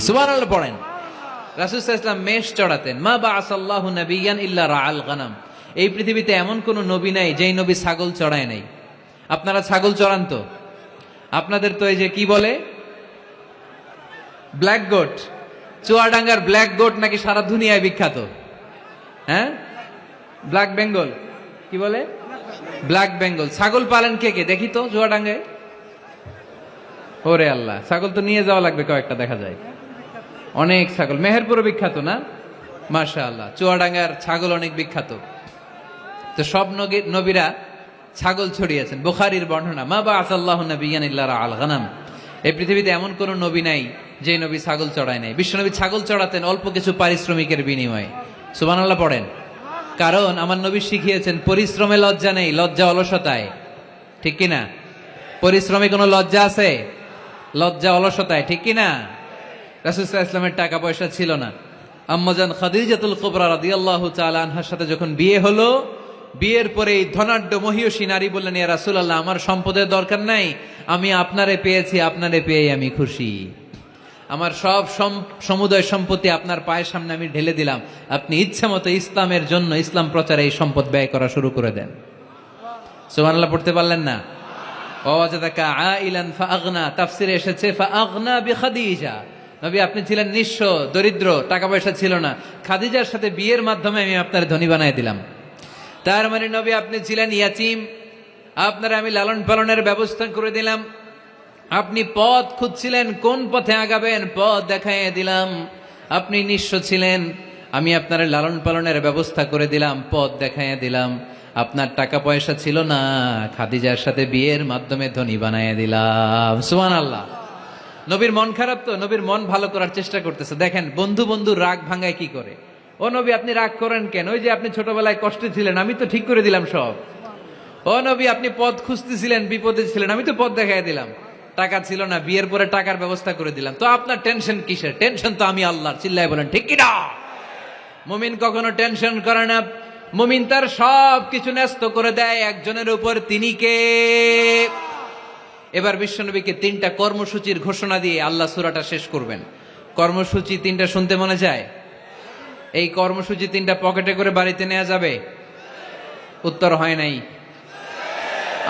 সুবহানাল্লাহ পড়েন। রাসূল সাল্লাল্লাহু আলাইহি ওয়াসাল্লাম মেষ চড়াতেন। মা বাআসাল্লাহু নাবিয়ান ইল্লা রাআল গানাম। এই পৃথিবীতে এমন কোন নবী নাই যেই নবী ছাগল চড়ায় নাই। আপনারা ছাগল চড়ান তো? আপনাদের তো এই যে কি বলে ব্ল্যাক গোট, চুয়াডাঙ্গার ব্ল্যাক গোট নাকি সারা দুনিয়ায় বিখ্যাত। হ্যাঁ, ব্ল্যাক বেঙ্গল, কি বলে ব্ল্যাক বেঙ্গল। ছাগল পালেন কে কে দেখি তো চুয়াডাঙ্গায়? ওরে আল্লাহ, ছাগল তো নিয়ে যাওয়া লাগবে কয়েকটা, দেখা যায় অনেক ছাগল। মেহেরপুরও বিখ্যাত না? মাশাআল্লাহ, চুয়াডাঙ্গার ছাগল অনেক বিখ্যাত। তো সব নবীরা ছাগল ছড়িয়েছেন। বুখারীর বর্ণনা, মা বাআসাল্লাহু নাবিয়ান ইল্লা রাআল গানাম। এই পৃথিবীতে এমন কোন নবী নাই যে নবী ছাগল চড়ায় নাই। বিশ্বনবী ছাগল চড়াতেন অল্প কিছু পারিশ্রমিকের বিনিময়ে। সুবহানাল্লাহ পড়েন। কারণ আমার নবী শিখিয়েছেন পরিশ্রমে লজ্জা নেই, লজ্জা অলসতায়। ঠিক কিনা? পরিশ্রমে কোনো লজ্জা আছে? লজ্জা অলসতায়, ঠিক কিনা? রাসূল সাল্লাল্লাহু আলাইহি ওয়াসাল্লামের টাকা পয়সা ছিল না। আম্মাজান খাদিজাতুল কুবরা রাদিয়াল্লাহু তাআলা আনহার সাথে যখন বিয়ে হলো, বিয়ের পরে এই ধনাঢ্য মহিয়সী নারী বললেন, ইয়া রাসূলুল্লাহ, আমার সম্পদের দরকার নাই, আমি আপনারে পেয়েছি, আপনারে পেয়ে আমি খুশি। আমার সব সমুদয় সম্পত্তি আপনার পায়ের সামনে আমি ঢেলে দিলাম, আপনি ইচ্ছা মতো ইসলামের জন্য, ইসলাম প্রচারে এই সম্পদ ব্যয় করা শুরু করে দেন। সুবহানাল্লাহ পড়তে পারলেন না? ওয়াজাদাকা আইলান ফাআগনা, তাফসিরে এসেছে ফাআগনা বিখাদিজা। নবী আপনি ছিলেন নিঃস্ব, দরিদ্র, টাকা পয়সা ছিল না, খাদিজার সাথে বিয়ের মাধ্যমে আমি আপনার ধনী বানায় দিলাম। তার মানে নবী আপনি ছিলেন ইয়াতীম, আপনারা আমি লালন পালনের ব্যবস্থা করে দিলাম। আপনি পথ খুঁজছিলেন, কোন পথে আগাবেন, পথ দেখাইয়ে দিলাম। আপনি নিঃস্ব ছিলেন, আমি আপনার লালন পালনের ব্যবস্থা করে দিলাম, পথ দেখাইয়ে দিলাম। আপনার টাকা পয়সা ছিল না, খাদিজার সাথে বিয়ের মাধ্যমে ধনী বানাইয়ে দিলাম। সুবহানাল্লাহ। নবীর মন খারাপ তো, নবীর মন ভালো করার চেষ্টা করতেছে। দেখেন বন্ধু বন্ধুর রাগ ভাঙায় কি করে। ও নবী আপনি রাগ করেন কেন? ওই যে আপনি ছোটবেলায় কষ্টে ছিলেন, আমি তো ঠিক করে দিলাম সব। ও নবী আপনি পথ খুঁজতেছিলেন, বিপদে ছিলেন, আমি তো পথ দেখাই দিলাম। টাকা ছিল না, বিয়ের পরে টাকার ব্যবস্থা করে দিলাম। তো আপনার টেনশন কিসের? টেনশন তো আমি আল্লাহর। চিল্লায় বলেন ঠিক কিনা? মুমিন কখনো টেনশন করে না, মুমিন তার সব কিছু ন্যস্ত করে দেয় একজনের উপর, তিনি কে? এবার বিশ্বনবীকে 3টা কর্মসূচির ঘোষণা দিয়ে আল্লাহ সূরাটা শেষ করবেন। কর্মসূচি 3টা শুনতে মনে যায়? এই কর্মসূচি 3টা পকেটে করে বাড়িতে নেওয়া যাবে? উত্তর হয় নাই,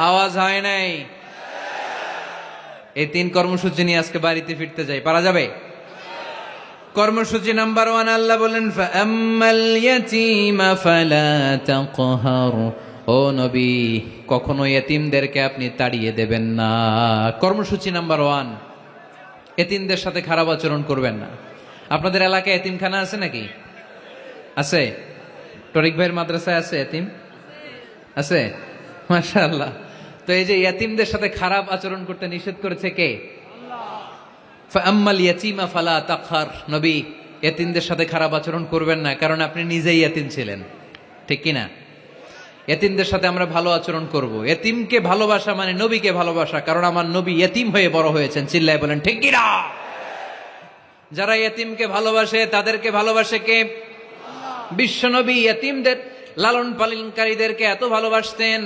আওয়াজ হয় নাই। এই 3 কর্মসূচি নিয়ে আজকে বাড়িতে ফিরতে যাই, পারা যাবে? কর্মসূচি নাম্বার 1, আল্লাহ বলেন ফাআম্মাল ইয়াতীমা ফালা তাকহার। ও নবী, কখনো এতিমদেরকে আপনি তাড়িয়ে দেবেন না। কর্মসূচি নাম্বার 1, এতিমদের সাথে খারাপ আচরণ করবেন না। আপনাদের এলাকায় এতিমখানা আছে নাকি? আছে? টরিক ভাইয়ের মাদ্রাসায় আছে এতিম? আছে, মাশাআল্লাহ। তো এই যে এতিমদের সাথে খারাপ আচরণ করতে নিষেধ করেছে কে? ফাআম্মাল ইয়াতীমা ফালা তাকহার। নবী, এতিমদের সাথে খারাপ আচরণ করবেন না, কারণ আপনি নিজেই এতিম ছিলেন, ঠিক কি না? এতিমদের সাথে আমরা ভালো আচরণ করব। এতিমকে ভালোবাসা মানে নবীকে ভালোবাসা, কারণ আমার নবী এতিম হয়ে বড় হয়েছেন। চিল্লায় বলেন ঠিক কি না? যারা এতিমকে ভালোবাসে তাদেরকে ভালোবাসে কে? বিশ্বনবী এতিমদের লালন পালনকারীদেরকে এত ভালোবাসতেন,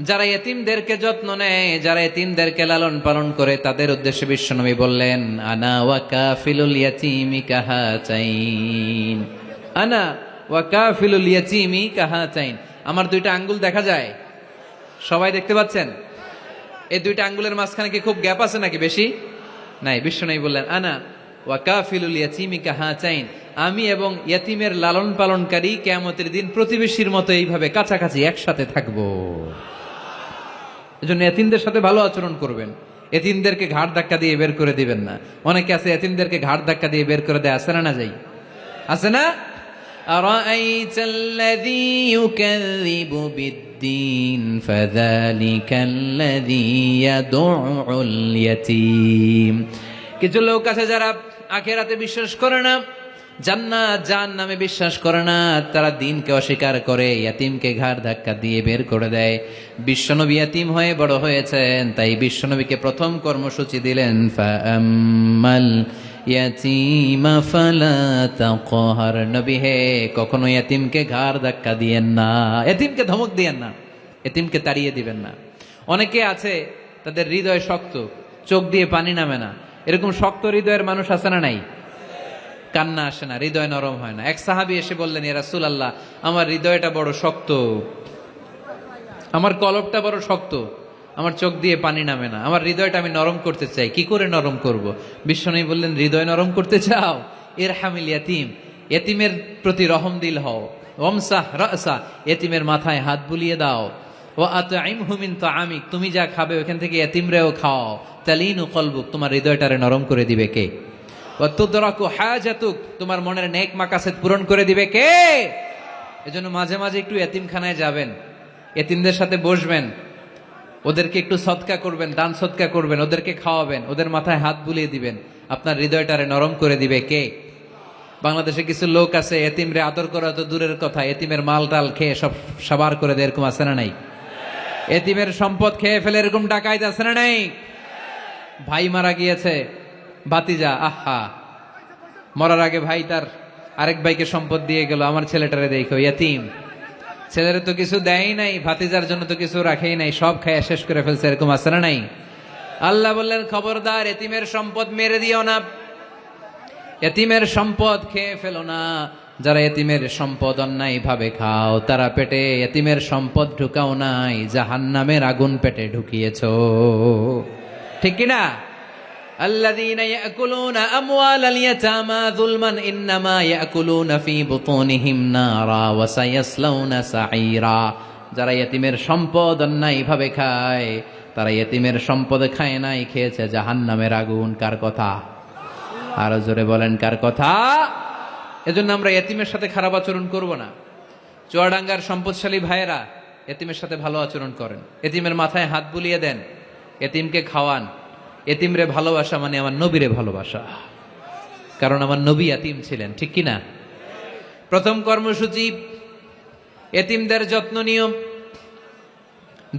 যারা এতিমদেরকে যত্ন নেয়, যারা এতিমদেরকে লালন পালন করে, তাদের উদ্দেশ্যে বিশ্বনবী বললেন আনা ওয়া কাফিলুল ইয়াতীমি কাহাতাইন। আনা ওয়া কাফিলুল ইয়াতীমি কাহাতাইন। আমার 2টা আঙ্গুল দেখা যায়? সবাই দেখতে পাচ্ছেন? এই 2টা আঙ্গুলের মাঝখানে কি খুব গ্যাপ আছে নাকি বেশি? নাই। বিশ্বনবী বললেন আনা ওয়া কাফিলুল ইয়াতীমি কাহাতাইন। আমি এবং ইয়াতিমের লালন পালনকারী কিয়ামতের দিন প্রতিবেশীর মতো এইভাবে কাছাকাছি একসাথে থাকবো। এজন্য এতিমদের সাথে ভালো আচরণ করবেন। এতিমদেরকে ঘাড় ধাক্কা দিয়ে বের করে দিবেন না। অনেকে আছে এতিমদেরকে ঘাড় ধাক্কা দিয়ে বের করে দেয়, আছে না? না যাই, আছে না? আরাআইতাল্লাযী ইউকাযযিবু বিদ্দীন ফাযালিকাল্লাযী ইয়াদউল ইয়াতীম। কিছু লোক আছে যারা আখিরাতে বিশ্বাস করে না, জান্নাত জাহান্নামে বিশ্বাস করে না, তারা দ্বীনকে অস্বীকার করে, ইয়াতিমকে ঘাড় ধাক্কা দিয়ে বের করে দেয়। বিশ্বনবী ইয়াতিম হয়ে বড় হয়েছেন, তাই বিশ্বনবীকে প্রথম কর্মসূচি দিলেন ফাআম্মাল ইয়াতীমা ফালা তাকহার। নবী হে, কখনো ইয়াতিমকে ঘাড় ধাক্কা দিয়েন না, ইয়াতিমকে ধমক দিয়েন না, ইয়াতিমকে তাড়িয়ে দিবেন না। অনেকে আছে তাদের হৃদয় শক্ত, চোখ দিয়ে পানি নামে না। এরকম শক্ত হৃদয়ের মানুষ আছে না নাই? কান্না আসে না, হৃদয় নরম হয় না। এক সাহাবী এসে বললেন ইয়া রাসূলুল্লাহ, আমার হৃদয়টা বড় শক্ত, আমার কলবটা বড় শক্ত, আমার চোখ দিয়ে পানি নামে না, আমার হৃদয়টা আমি নরম করতে চাই, কি করে নরম করব? বিশ্বনবী বললেন হৃদয় নরম করতে চাও? ইরহামিল ইয়াতীম, এতিমের প্রতি রহম দিল হও। ওয়ামসাহ রাসা, এতিমের মাথায় হাত বুলিয়ে দাও। ওয়া আতঈমহু মিন তাআমিক, তুমি যা খাবে ওখান থেকে এতিমরেও খাও। তালিনু কলবুক, তোমার হৃদয়টারে নরম করে দিবে কে? ওয়া তুদরাকু হাজাতুক, তোমার মনের নেক মাকাসেদ পূরণ করে দিবে কে? এজন্য মাঝে মাঝে একটু এতিমখানায় যাবেন, এতিমদের সাথে বসবেন, ওদেরকে একটু সদকা করবেন, দান সদকা করবেন, ওদেরকে খাওয়াবেন, ওদের মাথায় হাত বুলিয়ে দিবেন, আপনার হৃদয়টারে নরম করে দিবে কে? বাংলাদেশে কিছু লোক আছে এতিমরে আদর করা তো দূরের কথা, এতিমের মাল টাল খেয়ে সব সাবার করে দেয়, এরকম আছে না নাই? এতিমের সম্পদ খেয়ে ফেলে এরকম ডাকাইত আছে না নাই? ভাই মারা গিয়েছে, ভাতিজা আহা, মরার আগে ভাই তার আরেক ভাইকে সম্পদ দিয়ে গেল, আমার ছেলেটারে দেখো এতিম, ছেলের তো কিছু দেয় নাই, ভাতিজার জন্য তো কিছু রাখেই নাই, সব খাইয়া শেষ করে ফেলছে, এরকম আছে না নাই? আল্লাহ বললেন খবরদার, এতিমের সম্পদ মেরে দিও না, এতিমের সম্পদ খেয়ে ফেলো না। যারা এতিমের সম্পদ অন্যায় ভাবে খাও, তারা পেটে এতিমের সম্পদ ঢুকাও নাই, জাহান্নামের আগুন পেটে ঢুকিয়েছো, ঠিক কিনা? আল্লাযীনা ইয়াকুলুনা আমওয়ালাল ইয়াতামা যুলমান ইন্নামা ইয়াকুলুনা ফী বুতুনিহিম নারা ওয়া সায়াসলাউনা সাঈরা। যারা এতিমের সম্পদ অন্যায় ভাবে খায়, তারা এতিমের সম্পদ খায় নাই, খেয়েছে জাহান্নামের আগুন। কার কথা? আরো জোরে বলেন কার কথা? এজন্য আমরা এতিমের সাথে খারাপ আচরণ করব না। চুয়াডাঙ্গার সম্পদশালী ভাইয়েরা এতিমের সাথে ভালো আচরণ করেন, এতিমের মাথায় হাত বুলিয়ে দেন, এতিমকে খাওয়ান। এতিমরে ভালোবাসা মানে আমার নবীরে ভালোবাসা, কারণ আমার নবী এতিম ছিলেন, ঠিক কিনা? প্রথম কর্মসূচি এতিমদের যত্ন নিয়ম।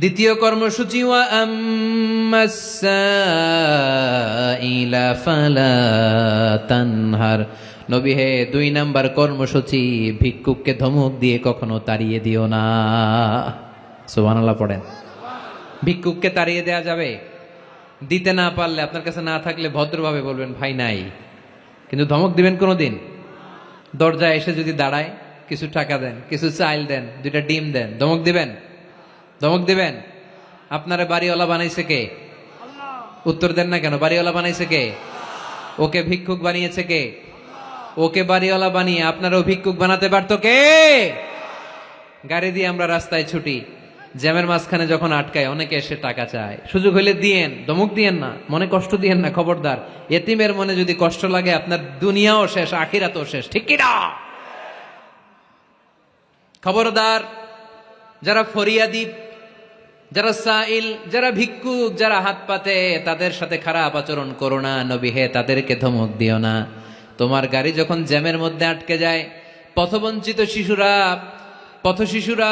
দ্বিতীয় কর্মসূচি ওয়া আম্মাস-সাইলা ফালা তানহার। নবী হে, 2 নাম্বার কর্মসূচি, ভিক্ষুককে ধমক দিয়ে কখনো তাড়িয়ে দিও না। সুবহানাল্লাহ পড়েন। ভিক্ষুককে তাড়িয়ে দেয়া যাবে? দিতে না পারলে, আপনার কাছে না থাকলে ভদ্রভাবে বলবেন ভাই নাই, কিন্তু ধমক দিবেন কোনোদিন? দরজায় এসে যদি দাঁড়ায়, কিছু টাকা দেন, কিছু চাইল দেন, 2টা ডিম দেন, ধমক দিবেন? ধমক দিবেন? আপনারা বাড়িওয়ালা বানাইছে কে? উত্তর দেন না কেন? বাড়িওয়ালা বানাইছে কে? ওকে ভিক্ষুক বানিয়েছে কে? ওকে বাড়িওয়ালা বানিয়ে আপনারাও ভিক্ষুক বানাতে পারতো কে? গাড়ি দিয়ে আমরা রাস্তায় ছুটি, জ্যামের মাঝখানে যখন আটকায় অনেকে এসে টাকা চায়, সুযোগ হইলে দিয়েন, ধমক দিয়েন না, মনে কষ্ট দিয়েন না, খবরদার। এতিমের মনে যদি কষ্ট লাগে, আপনার দুনিয়াও শেষ, আখিরাতও শেষ, ঠিক কি না? খবরদার, যারা ফরিয়াদি, যারা সাইল, যারা ভিক্ষুক, যারা হাত পাতে, তাদের সাথে খারাপ আচরণ করো না। নবী হে, তাদেরকে ধমক দিও না। তোমার গাড়ি যখন জ্যামের মধ্যে আটকে যায়, পথবঞ্চিত শিশুরা, পথশিশুরা,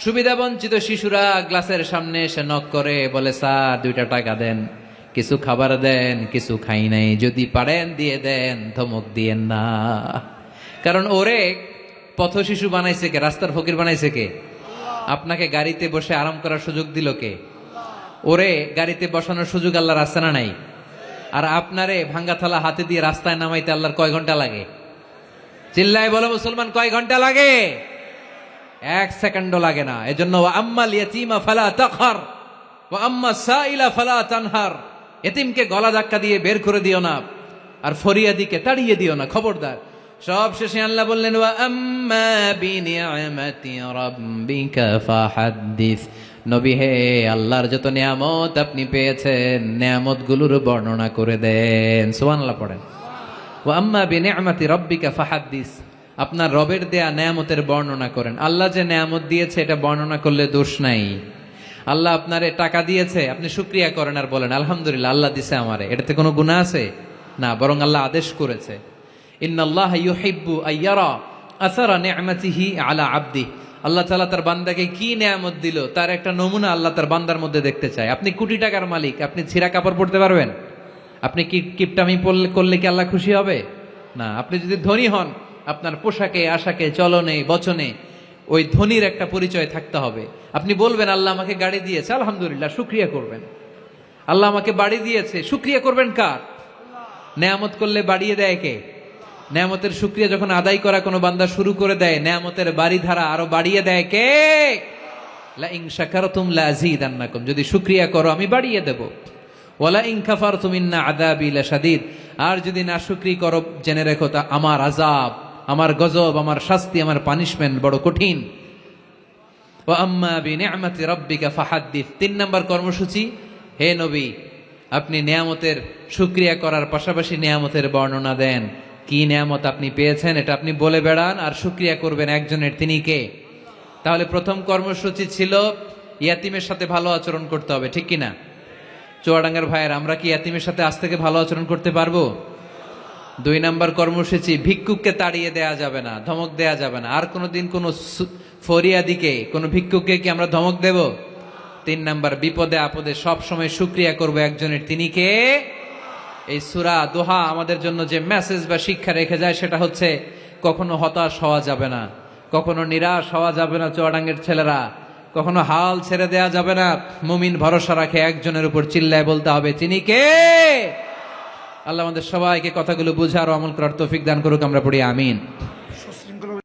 সুবিধাবঞ্চিত শিশুরা গ্লাসের সামনে এসে নক করে, বলে স্যার 2টা টাকা দেন, কিছু খাবার দেন, কিছু খাই নাই, যদি পারেন দিয়ে দেন, ধমক দিয়েন না। কারণ ওরে পথশিশু বানাইছে কে? রাস্তার ফকির বানাইছে কে? আপনাকে গাড়িতে বসে আরাম করার সুযোগ দিল কে? ওরে গাড়িতে বসানোর সুযোগ আল্লাহর আছে না নাই? আর আপনারে ভাঙ্গা থালা হাতে দিয়ে রাস্তায় নামাইতে আল্লাহর কয় ঘন্টা লাগে? চিল্লায় বলো মুসলমান, কয় ঘন্টা লাগে? 1 সেকেন্ডও লাগে না। এজন্য ওয়া আম্মাল ইয়াতীমা ফালা তাকহার ওয়া আম্মা সাইলা ফালা তানহার, এতিমকে গলা ধাক্কা দিয়ে বের করে দিও না, আর ফরিয়াদিকে তাড়িয়ে দিও না, খবরদার। সব শেষে আল্লাহ বললেন ওয়া আম্মা বিনিআমাতি রাব্বিকা ফাহাদ্দিস। নবী হে, আল্লাহর যত নিয়ামত আপনি পেয়েছেন, নিয়ামতগুলোর বর্ণনা করে দেন। সুবহানাল্লাহ পড়েন। ওয়া আম্মা বিনিআমাতি রাব্বিকা ফাহাদ্দিস, আপনার রবের দেয়া নেয়ামতের বর্ণনা করেন। আল্লাহ যে নেয়ামত দিয়েছে এটা বর্ণনা করলে দোষ নাই। আল্লাহ আপনারে টাকা দিয়েছে, আপনি শুকরিয়া করেন আর বলেন আলহামদুলিল্লাহ, আল্লাহ দিছে আমারে, এটাতে কোনো গুনাহ আছে? না, বরং আল্লাহ আদেশ করেছে, ইন্নাল্লাহা ইউহিব্বু আইয়ারা আসারা নি'মাতিহি আলা আবদি। আল্লাহ তাআলা তার বান্দাকে কি নেয়ামত দিল তার একটা নমুনা আল্লাহ তার বান্দার মধ্যে দেখতে চায়। আপনি কোটি টাকার মালিক, আপনি ছিঁড়া কাপড় পরতে পারবেন? আপনি কি কিপটামি করলে কি আল্লাহ খুশি হবে? না। আপনি যদি ধনী হন, আপনার পোশাকে, আশাকে, চলনে, বচনে ওই ধনীর একটা পরিচয় থাকতে হবে। আপনি বলবেন আল্লাহ আমাকে গাড়ি দিয়েছে, আলহামদুলিল্লাহ, শুকরিয়া করবেন। আল্লাহ আমাকে বাড়ি দিয়েছে, শুকরিয়া করবেন কার? নেয়ামত করলে বাড়িয়ে দেয় কে? নেয়ামতের শুকরিয়া যখন আদায় করা কোনো বান্দা শুরু করে দেয়, নেয়ামতের বাড়ি ধারা আরো বাড়িয়ে দেয় কে? লা ইন শাকারতুম লা আযীদান্নাকুম, যদি শুকরিয়া করো আমি বাড়িয়ে দেব। ওয়ালা ইন কাফারতুম ইন্না আযাবি লাশাদীদ, আর যদি নাশুকরি করো জেনে রেখো তা আমার আযাব, আমার গজব, আমার শাস্তি, আমার পানিশমেন্ট বড় কঠিন। ওয়া আম্মা বিনিআমাতি রাব্বিকা ফাহাদ্দিস। 3 নাম্বার কর্মসূচি, হে নবী, আপনি নিয়ামতের শুকরিয়া করার পাশাপাশি নিয়ামতের বর্ণনা দেন। কি নিয়ামত আপনি পেয়েছেন এটা আপনি বলে বেড়ান, আর শুকরিয়া করবেন একজনের, তিনি কে? তাহলে প্রথম কর্মসূচি ছিল ইয়াতিমের সাথে ভালো আচরণ করতে হবে, ঠিক কিনা? চুয়াডাঙ্গার ভাইয়ের, আমরা কি ইয়াতিমের সাথে আজ থেকে ভালো আচরণ করতে পারবো? 2 নাম্বার কর্মসূচি, ভিক্ষুককে তাড়িয়ে দেয়া যাবে না, ধমক দেয়া যাবে না। আর কোনোদিন কোনো ফরিয়াদিকে, কোনো ভিক্ষুককে কি আমরা ধমক দেব? 3 নাম্বার, বিপদে আপদে সব সময় শুকরিয়া করবো একজনের, তিনি কে? এই সূরা দোহা আমাদের জন্য যে মেসেজ বা শিক্ষা রেখে যায় সেটা হচ্ছে, কখনো হতাশ হওয়া যাবে না, কখনো নিরাশ হওয়া যাবে না। চুয়াডাঙ্গের ছেলেরা, কখনো হাল ছেড়ে দেয়া যাবে না। মুমিন ভরসা রাখে একজনের উপর, চিল্লায় বলতে হবে তিনি কে? আল্লাহ আমাদের সবাইকে কথাগুলো বুঝার ও আমল করার তৌফিক দান করুক। আমরা পড়ি আমিন।